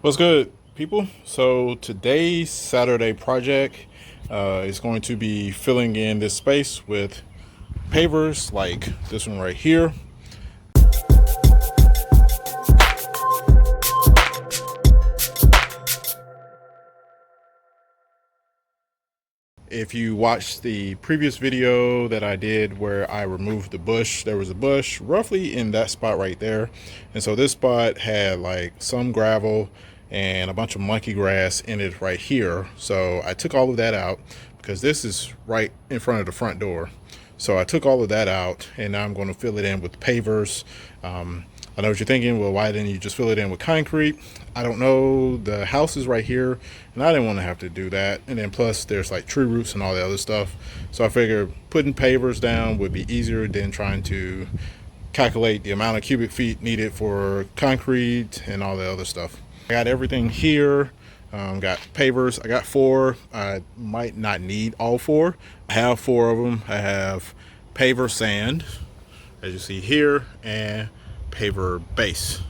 What's good, people? So today's Saturday project is going to be filling in this space with pavers like this one right here. If you watched the previous video that I did where I removed the bush, there was a bush roughly in that spot right there. And so this spot had like some gravel and a bunch of monkey grass in it right here. So I took all of that out because this is right in front of the front door. So I took all of that out and now I'm going to fill it in with pavers. I know what you're thinking, well, why didn't you just fill it in with concrete? I don't know. The house is right here, and I didn't want to have to do that. And then plus, there's like tree roots and all the other stuff. So I figured putting pavers down would be easier than trying to calculate the amount of cubic feet needed for concrete and all the other stuff. I got everything here. Got pavers. I got 4. I might not need all 4. I have 4 of them. I have paver sand, as you see here, and Paver Base.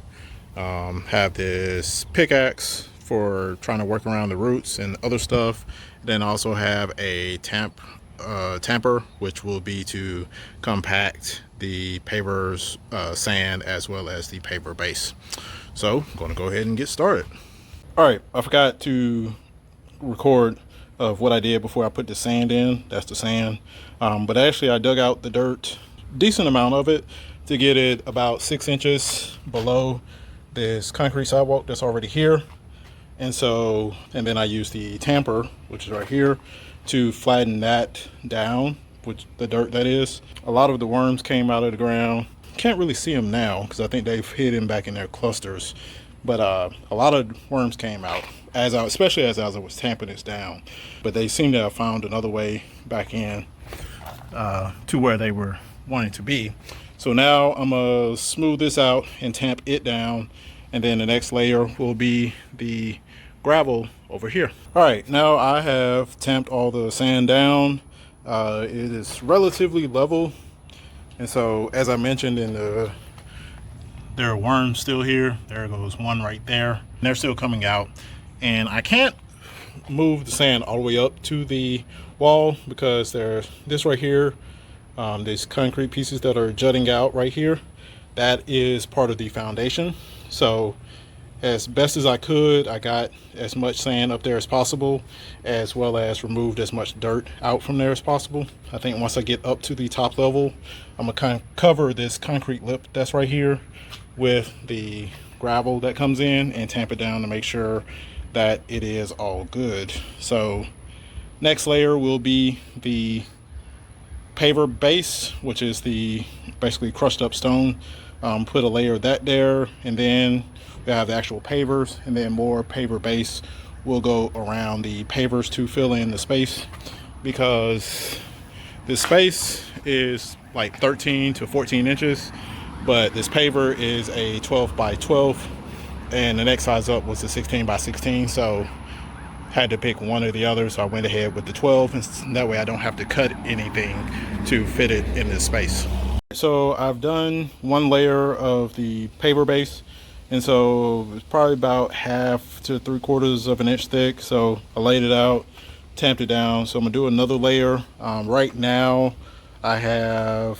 Have this pickaxe for trying to work around the roots and other stuff. Then also have a tamper, which will be to compact the pavers sand as well as the Paver Base. So I'm going to go ahead and get started. All right, I forgot to record of what I did before I put the sand in. That's the sand, but actually I dug out the dirt, decent amount of it, to get it about 6 inches below this concrete sidewalk that's already here. And then I used the tamper, which is right here, to flatten that down, which the dirt that is. A lot of the worms came out of the ground. Can't really see them now because I think they've hidden back in their clusters. But a lot of worms came out, especially as I was tamping this down. But they seem to have found another way back in to where they were wanting to be. So now I'm gonna smooth this out and tamp it down, and then the next layer will be the gravel over here. All right, now I have tamped all the sand down. It is relatively level, and so as I mentioned there are worms still here. There goes one right there, and they're still coming out. And I can't move the sand all the way up to the wall because there's this right here. These concrete pieces that are jutting out right here, that is part of the foundation. So as best as I could, I got as much sand up there as possible, as well as removed as much dirt out from there as possible. I think once I get up to the top level, I'm gonna kind of cover this concrete lip that's right here with the gravel that comes in and tamp it down to make sure that it is all good. So next layer will be the Paver Base, which is the basically crushed up stone. Put a layer of that there, and then we have the actual pavers, and then more Paver Base will go around the pavers to fill in the space, because the space is like 13 to 14 inches, but this paver is a 12 by 12, and the next size up was a 16 by 16. So had to pick one or the other, so I went ahead with the 12, and that way I don't have to cut anything to fit it in this space. So I've done one layer of the paver base, and so it's probably about 1/2 to 3/4 of an inch thick. So I laid it out, tamped it down. So I'm gonna do another layer. Right now I have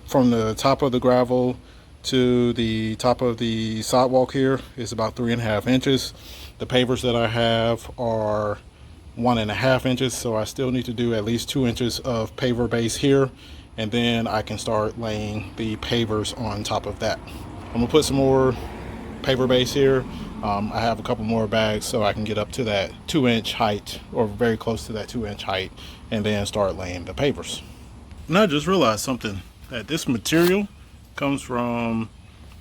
from the top of the gravel to the top of the sidewalk here is about 3.5 inches. The pavers that I have are 1.5 inches, so I still need to do at least 2 inches of paver base here, and then I can start laying the pavers on top of that. I'm gonna put some more paver base here. I have a couple more bags so I can get up to that 2-inch height, or very close to that 2-inch height, and then start laying the pavers. And I just realized something, that this material comes from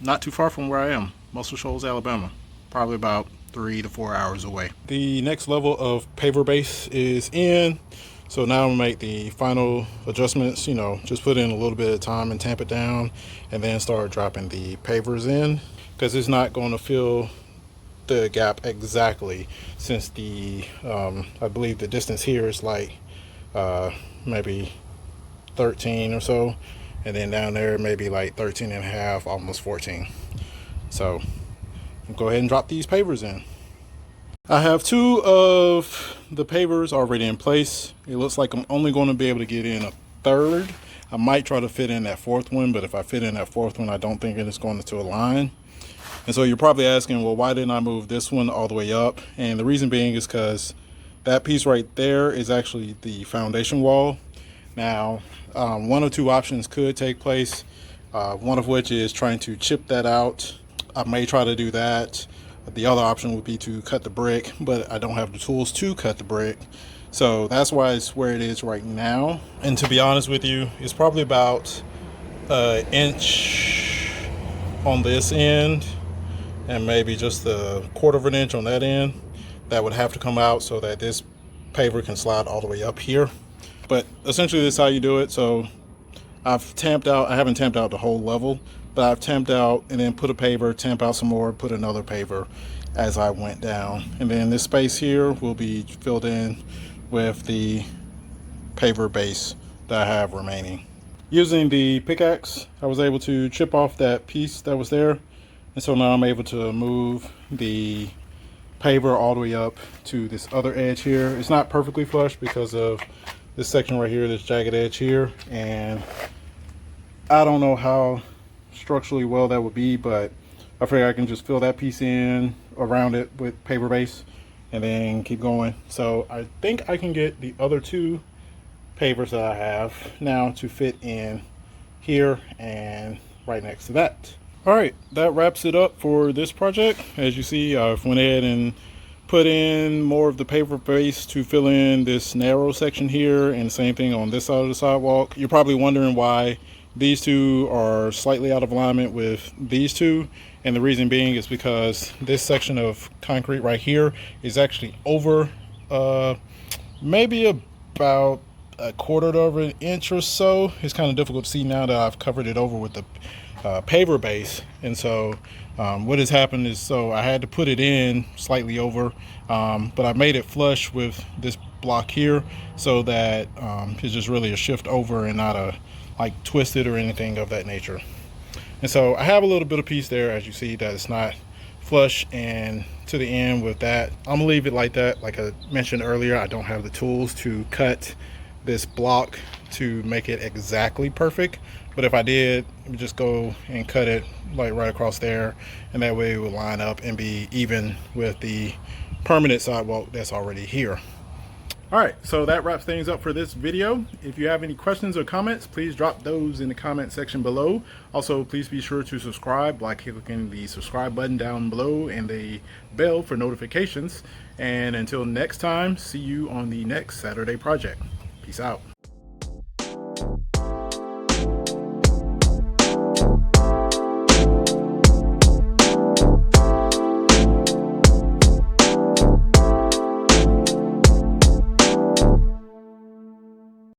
not too far from where I am, Muscle Shoals, Alabama, probably about 3 to 4 hours away. The next level of paver base is in, so now I'm gonna make the final adjustments. Just put in a little bit of time and tamp it down, and then start dropping the pavers in, because it's not going to fill the gap exactly, since I believe the distance here is like maybe 13 or so, and then down there maybe like 13.5, almost 14. So go ahead and drop these pavers in. I have 2 of the pavers already in place. It looks like I'm only going to be able to get in a 3rd. I might try to fit in that 4th one, but if I fit in that 4th one, I don't think it is going to align. And so you're probably asking, well, why didn't I move this one all the way up? And the reason being is because that piece right there is actually the foundation wall. Now, one of 2 options could take place, one of which is trying to chip that out. I may try to do that. The other option would be to cut the brick, but I don't have the tools to cut the brick. So that's why it's where it is right now. And to be honest with you, it's probably about an inch on this end and maybe just a 1/4 of an inch on that end that would have to come out so that this paver can slide all the way up here. But essentially this is how you do it. So I've tamped out, I haven't tamped out the whole level, but I've tamped out and then put a paver, tamp out some more, put another paver as I went down. And then this space here will be filled in with the paver base that I have remaining. Using the pickaxe, I was able to chip off that piece that was there. And so now I'm able to move the paver all the way up to this other edge here. It's not perfectly flush because of this section right here, this jagged edge here. And I don't know how structurally well that would be, but I figure I can just fill that piece in around it with Paver Base and then keep going. So I think I can get the other 2 pavers that I have now to fit in here and right next to that. All right, that wraps it up for this project. As you see, I've went ahead and put in more of the paver base to fill in this narrow section here, and the same thing on this side of the sidewalk. You're probably wondering why these 2 are slightly out of alignment with these 2, and the reason being is because this section of concrete right here is actually over maybe about a 1/4 of an inch or so. It's kind of difficult to see now that I've covered it over with the paver base. And so what has happened is, so I had to put it in slightly over, but I made it flush with this block here so that it's just really a shift over and not a like twisted or anything of that nature. And so I have a little bit of piece there, as you see, that it's not flush and to the end with that. I'm gonna leave it like that. Like I mentioned earlier, I don't have the tools to cut this block to make it exactly perfect, but if I did, just go and cut it like right across there, and that way it would line up and be even with the permanent sidewalk that's already here. All right, so that wraps things up for this video. If you have any questions or comments, please drop those in the comment section below. Also, please be sure to subscribe by clicking the subscribe button down below and the bell for notifications. And until next time, see you on the next Saturday project. Peace out.